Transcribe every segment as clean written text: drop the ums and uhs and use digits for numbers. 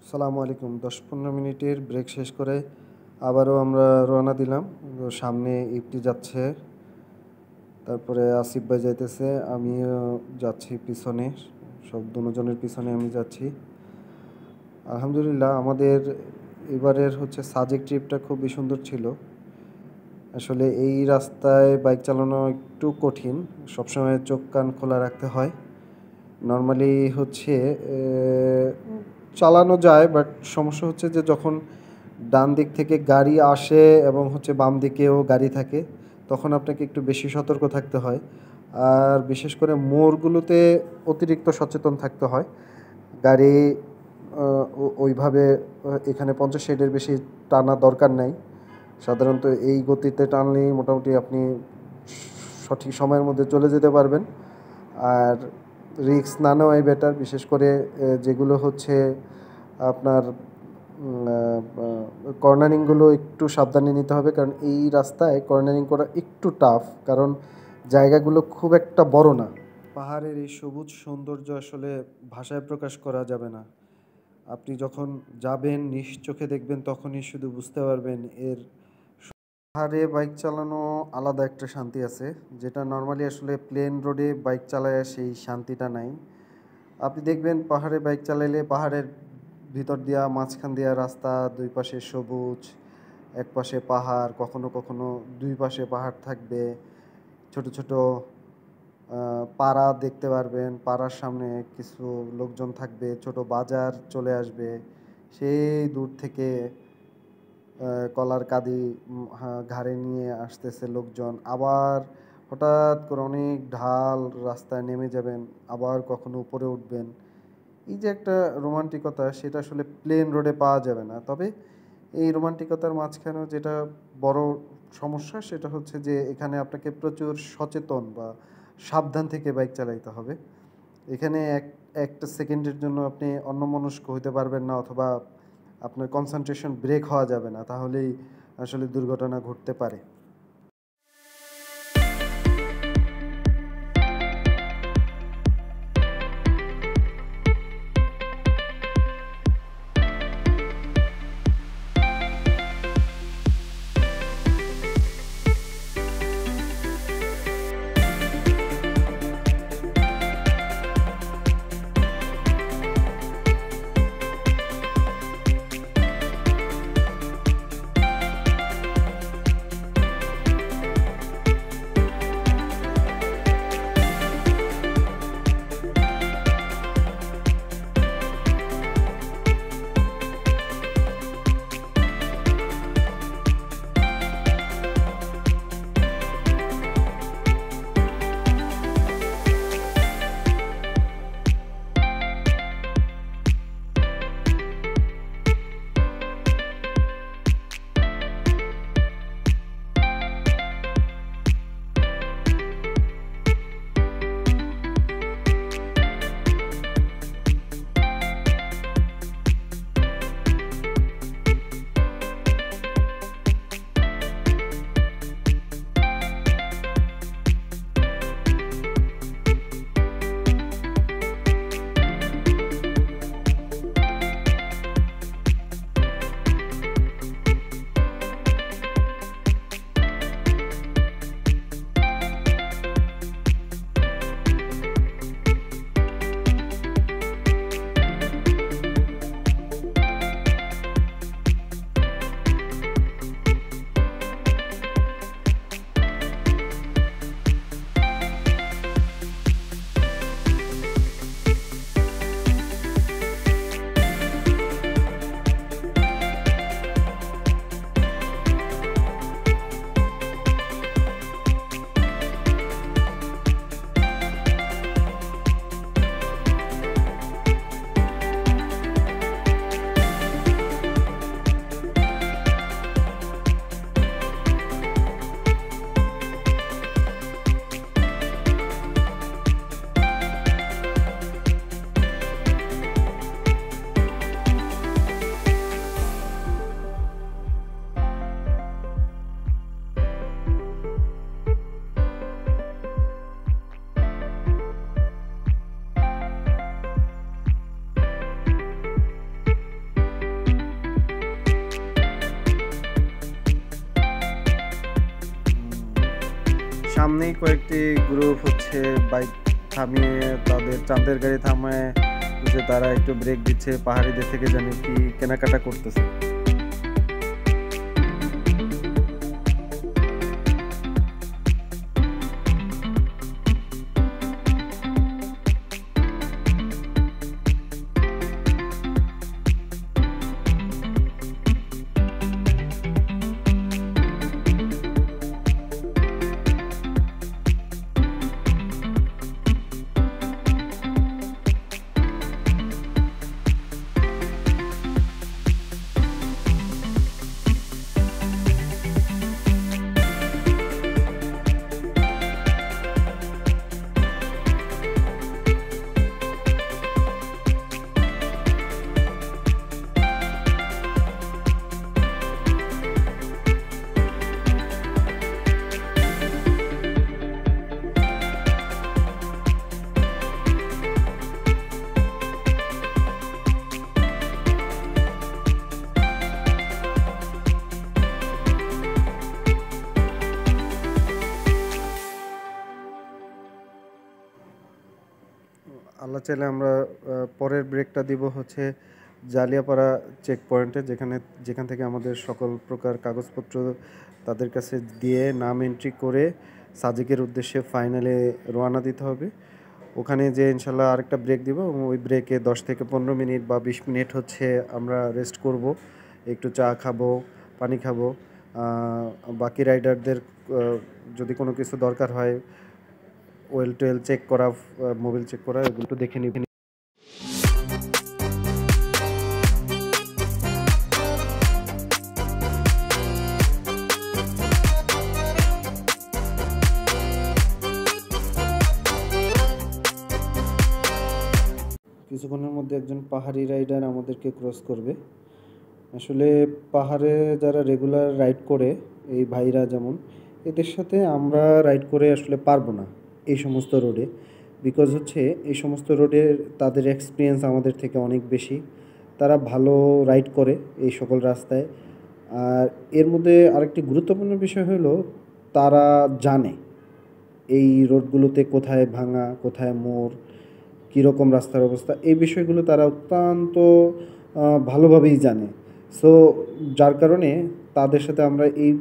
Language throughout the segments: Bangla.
আসসালামু আলাইকুম। 10-15 মিনিটের ব্রেক শেষ করে আবারও আমরা রওনা দিলাম। সামনে ইফতি যাচ্ছে, তারপরে আসিফ ভাই যাইতেছে, আমিও যাচ্ছি পিছনে, সব দুজনের পিছনে আমি যাচ্ছি। আলহামদুলিল্লাহ আমাদের এবারের সাজেক ট্রিপটা খুবই সুন্দর ছিল। আসলে এই রাস্তায় বাইক চালানো একটু কঠিন, সবসময় চোখ কান খোলা রাখতে হয়। নর্মালি চালানো যায়, বাট সমস্যা হচ্ছে যে যখন ডান দিক থেকে গাড়ি আসে এবং বাম দিকেও গাড়ি থাকে, তখন আপনাকে একটু বেশি সতর্ক থাকতে হয়। আর বিশেষ করে মোড়গুলোতে অতিরিক্ত সচেতন থাকতে হয়। গাড়ি ওইভাবে এখানে 50-60-এর বেশি টানা দরকার নাই। সাধারণত এই গতিতে টানলেই মোটামুটি আপনি সঠিক সময়ের মধ্যে চলে যেতে পারবেন। আর রিস্ক না নেওয়াই বেটার, বিশেষ করে যেগুলো আপনার কর্নারিংগুলো একটু সাবধানে নিতে হবে, কারণ এই রাস্তায় কর্নারিং করা একটু টাফ, কারণ জায়গাগুলো খুব একটা বড় না। পাহাড়ের এই সবুজ সৌন্দর্য আসলে ভাষায় প্রকাশ করা যাবে না। আপনি যখন যাবেন, নিজ চোখে দেখবেন, তখনই শুধু বুঝতে পারবেন এর। পাহাড়ে বাইক চালানো আলাদা একটা শান্তি আছে, যেটা নর্মালি আসলে প্লেন রোডে বাইক চালায় সেই শান্তিটা নাই। আপনি দেখবেন পাহাড়ে বাইক চালাইলে পাহাড়ের ভিতর দিয়া, মাঝখান দিয়া রাস্তা, দুই পাশে সবুজ, এক পাশে পাহাড়, কখনো কখনো দুই পাশে পাহাড় থাকবে, ছোট ছোট পাড়া দেখতে পারবেন, পাড়ার সামনে কিছু লোকজন থাকবে, ছোট বাজার চলে আসবে, সেই দূর থেকে কলার কাঁদি ঘাড়ে নিয়ে আসতেছে লোকজন, আবার হঠাৎ করে অনেক ঢাল রাস্তায় নেমে যাবেন, আবার কখনো উপরে উঠবেন। এই যে একটা রোমান্টিকতা, সেটা আসলে প্লেন রোডে পাওয়া যাবে না। তবে এই রোমান্টিকতার মাঝখানেও যেটা বড় সমস্যা, সেটা হচ্ছে যে এখানে আপনাকে প্রচুর সচেতন বা সাবধান থেকে বাইক চালাইতে হবে। এখানে একটা সেকেন্ডের জন্য আপনি অন্যমনস্ক হতে পারবেন না, অথবা আপনার কনসেন্ট্রেশন ব্রেক হওয়া যাবে না, তাহলেই আসলে দুর্ঘটনা ঘটতে পারে। সামনেই কয়েকটি গ্রুপ হচ্ছে বাইক থামিয়ে তাদের চাঁদের গাড়ি থামায় যে তারা একটু ব্রেক দিচ্ছে, পাহাড়িদের থেকে জানি কি কেনাকাটা করতেছে। আল্লাহ চাইলে আমরা পরের ব্রেকটা দিব হচ্ছে জালিয়াপাড়া চেক পয়েন্টে, যেখান থেকে আমাদের সকল প্রকার কাগজপত্র তাদের কাছে দিয়ে নাম এন্ট্রি করে সাজেকের উদ্দেশ্যে ফাইনালে রওনা দিতে হবে। ওখানে যে ইনশাল্লাহ আরেকটা ব্রেক দিব এবং ওই ব্রেকে 10 থেকে 15 মিনিট বা 20 মিনিট হচ্ছে আমরা রেস্ট করব, একটু চা খাবো, পানি খাবো। বাকি রাইডারদের যদি কোনো কিছু দরকার হয়, ওয়েল টোয়েল চেক করা, মোবিল চেক করা, এগুলো একটু দেখে নিবেন। কিছুক্ষণের মধ্যে একজন পাহাড়ি রাইডার আমাদেরকে ক্রস করবে। আসলে পাহাড়ে যারা রেগুলার রাইড করে, এই ভাইরা যেমন, এদের সাথে আমরা রাইড করে আসলে পারবো না এই সমস্ত রোডে। বিকজ হচ্ছে এই সমস্ত রোডে তাদের এক্সপিরিয়েন্স আমাদের থেকে অনেক বেশি, তারা ভালো রাইড করে এই সকল রাস্তায়। আর এর মধ্যে আরেকটি গুরুত্বপূর্ণ বিষয় হলো তারা জানে এই রোডগুলোতে কোথায় ভাঙা, কোথায় মোড়, কীরকম রাস্তার অবস্থা, এই বিষয়গুলো তারা অত্যন্ত ভালোভাবেই জানে। সো যার কারণে তাদের সাথে আমরা এই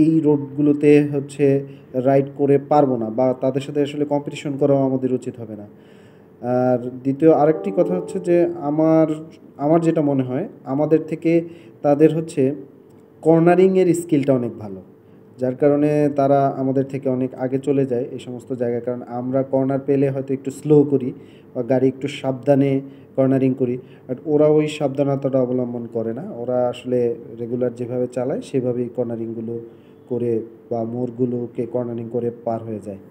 এই রোডগুলোতে হচ্ছে রাইড করে পারবো না, বা তাদের সাথে আসলে কম্পিটিশন করাও আমাদের উচিত হবে না। আর দ্বিতীয় আরেকটি কথা হচ্ছে যে আমার আমার যেটা মনে হয়, আমাদের থেকে তাদের হচ্ছে কর্নারিংয়ের স্কিলটা অনেক ভালো, যার কারণে তারা আমাদের থেকে অনেক আগে চলে যায় এই সমস্ত জায়গায়। কারণ আমরা কর্নার পেলে হয়তো একটু স্লো করি বা গাড়ি একটু সাবধানে কর্নারিং করি, বাট ওরা ওই সাবধানতাটা অবলম্বন করে না। ওরা আসলে রেগুলার যেভাবে চালায় সেভাবেই কর্নারিংগুলো করে বা মোড়গুলোকে কর্নারিং করে পার হয়ে যায়।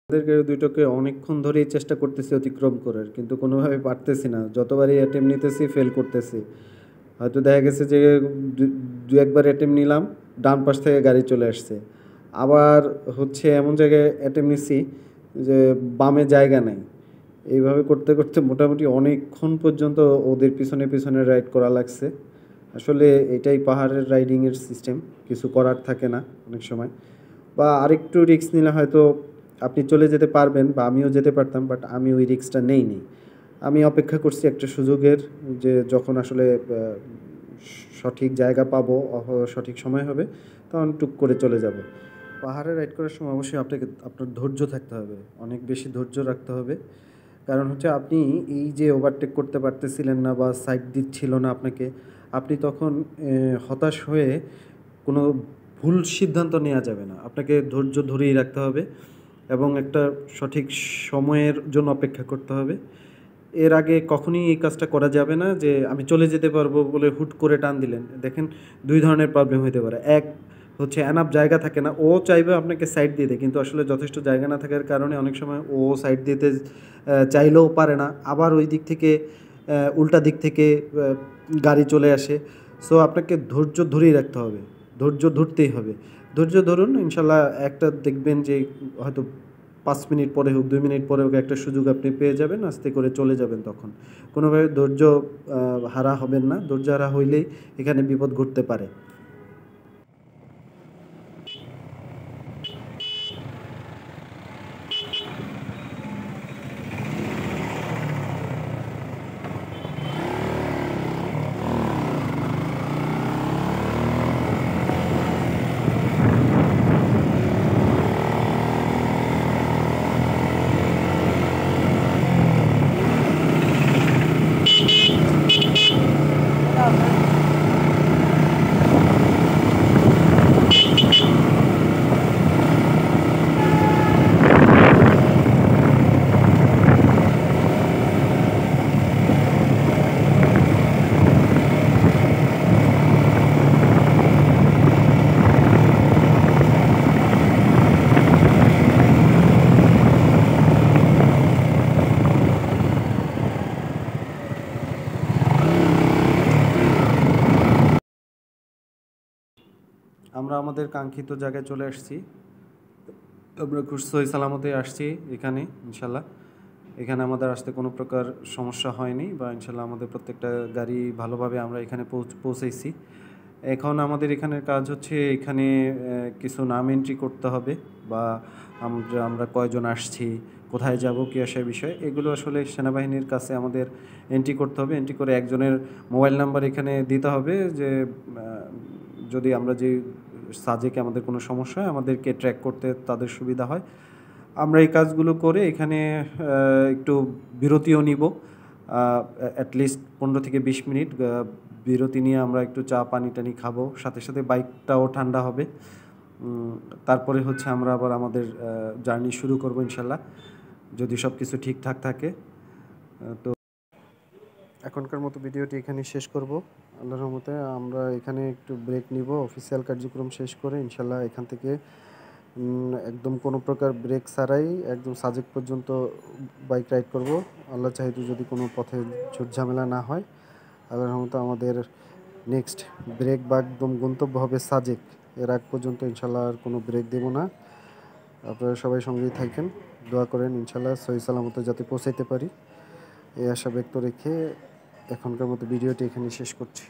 আমাদের গাড়ি দুটোকে অনেকক্ষণ ধরেই চেষ্টা করতেছি অতিক্রম করার, কিন্তু কোনোভাবে পারতেছি না। যতবারই অ্যাটেম্প নিতেছি ফেল করতেছি। হয়তো দেখা গেছে যে দু একবার অ্যাটেম্প নিলাম, ডান পাশ থেকে গাড়ি চলে আসছে। আবার হচ্ছে এমন জায়গায় অ্যাটেম্প নিচ্ছি যে বামে জায়গা নাই। এইভাবে করতে করতে মোটামুটি অনেকক্ষণ পর্যন্ত ওদের পিছনে পিছনে রাইড করা লাগছে। আসলে এটাই পাহাড়ের রাইডিংয়ের সিস্টেম, কিছু করার থাকে না অনেক সময়। বা আরেকটু রিস্ক নিলে হয়তো আপনি চলে যেতে পারবেন বা আমিও যেতে পারতাম, বাট আমি ওই রিস্কটা নেইনি। আমি অপেক্ষা করছি একটা সুযোগের, যে যখন আসলে সঠিক জায়গা পাবো, সঠিক সময় হবে, তখন টুক করে চলে যাব। পাহাড়ে রাইড করার সময় অবশ্যই আপনার ধৈর্য থাকতে হবে, অনেক বেশি ধৈর্য রাখতে হবে। কারণ হচ্ছে আপনি এই যে ওভারটেক করতে পারতেছিলেন না বা সাইড দিচ্ছিল না আপনাকে, আপনি তখন হতাশ হয়ে কোনো ভুল সিদ্ধান্ত নেওয়া যাবে না। আপনাকে ধৈর্য ধরেই রাখতে হবে এবং একটা সঠিক সময়ের জন্য অপেক্ষা করতে হবে। এর আগে কখনই এই কাজটা করা যাবে না যে আমি চলে যেতে পারবো বলে হুট করে টান দিলেন। দেখেন ২ ধরনের প্রবলেম হইতে পারে। এক হচ্ছে এনাফ জায়গা থাকে না। ও চাইবে আপনাকে সাইড দিয়ে দেয়, কিন্তু আসলে যথেষ্ট জায়গা না থাকার কারণে অনেক সময় ও সাইড দিতে চাইলেও পারে না। আবার ওই দিক থেকে উল্টা দিক থেকে গাড়ি চলে আসে। সো আপনাকে ধৈর্য ধরেই রাখতে হবে। ধৈর্য ধরতেই হবে। ধৈর্য ধরুন, ইনশাআল্লাহ একটা দেখবেন যে হয়তো ৫ মিনিট পরে হোক, ২ মিনিট পরে হোক একটা সুযোগ আপনি পেয়ে যাবেন, আস্তে করে চলে যাবেন তখন। কোনোভাবে ধৈর্য হারা হবেন না। ধৈর্য হারা হইলেই এখানে বিপদ ঘটতে পারে। আমরা আমাদের কাঙ্ক্ষিত জায়গায় চলে আসছি। আমরা খুব সহি সালামতে আসছি এখানে ইনশাল্লাহ। এখানে আমাদের আসতে কোনো প্রকার সমস্যা হয়নি, বা ইনশাল্লাহ আমাদের প্রত্যেকটা গাড়ি ভালোভাবে আমরা এখানে পৌঁছাইছি। এখন আমাদের এখানের কাজ হচ্ছে এখানে কিছু নাম এন্ট্রি করতে হবে, বা আমরা কয়জন আসছি, কোথায় যাব, কী আসার বিষয়, এগুলো আসলে সেনাবাহিনীর কাছে আমাদের এন্ট্রি করতে হবে। এন্ট্রি করে একজনের মোবাইল নাম্বার এখানে দিতে হবে, যে যদি আমরা যে সাজেকে আমাদের কোনো সমস্যা হয় আমাদেরকে ট্র্যাক করতে তাদের সুবিধা হয়। আমরা এই কাজগুলো করে এখানে একটু বিরতিও নিব, অ্যাটলিস্ট ১৫ থেকে ২০ মিনিট বিরতি নিয়ে আমরা একটু চা পানি টানি খাবো, সাথে সাথে বাইকটাও ঠান্ডা হবে। তারপরে হচ্ছে আমরা আবার আমাদের জার্নি শুরু করব ইনশাল্লাহ, যদি সব কিছু ঠিকঠাক থাকে। তো এখনকার মতো ভিডিওটি এখানে শেষ করব। আল্লাহর রহমতে আমরা এখানে একটু ব্রেক নিব, অফিসিয়াল কার্যক্রম শেষ করে ইনশাল্লাহ এখান থেকে একদম কোনো প্রকার ব্রেক ছাড়াই একদম সাজেক পর্যন্ত বাইক রাইড করব। আল্লাহ চাহিদা যদি কোনো পথে ঝুট ঝামেলা না হয়, আল্লাহর রহমতে আমাদের নেক্সট ব্রেক বা একদম গন্তব্য হবে সাজেক। এর আগ পর্যন্ত ইনশাল্লাহ আর কোনো ব্রেক দেব না। আপনারা সবাই সঙ্গেই থাকেন, দোয়া করেন ইনশাল্লাহ সহি সালামতে যাতে পৌঁছাইতে পারি, এই আশা ব্যক্ত রেখে এখনকার মতো ভিডিওটি এখানে শেষ করছি।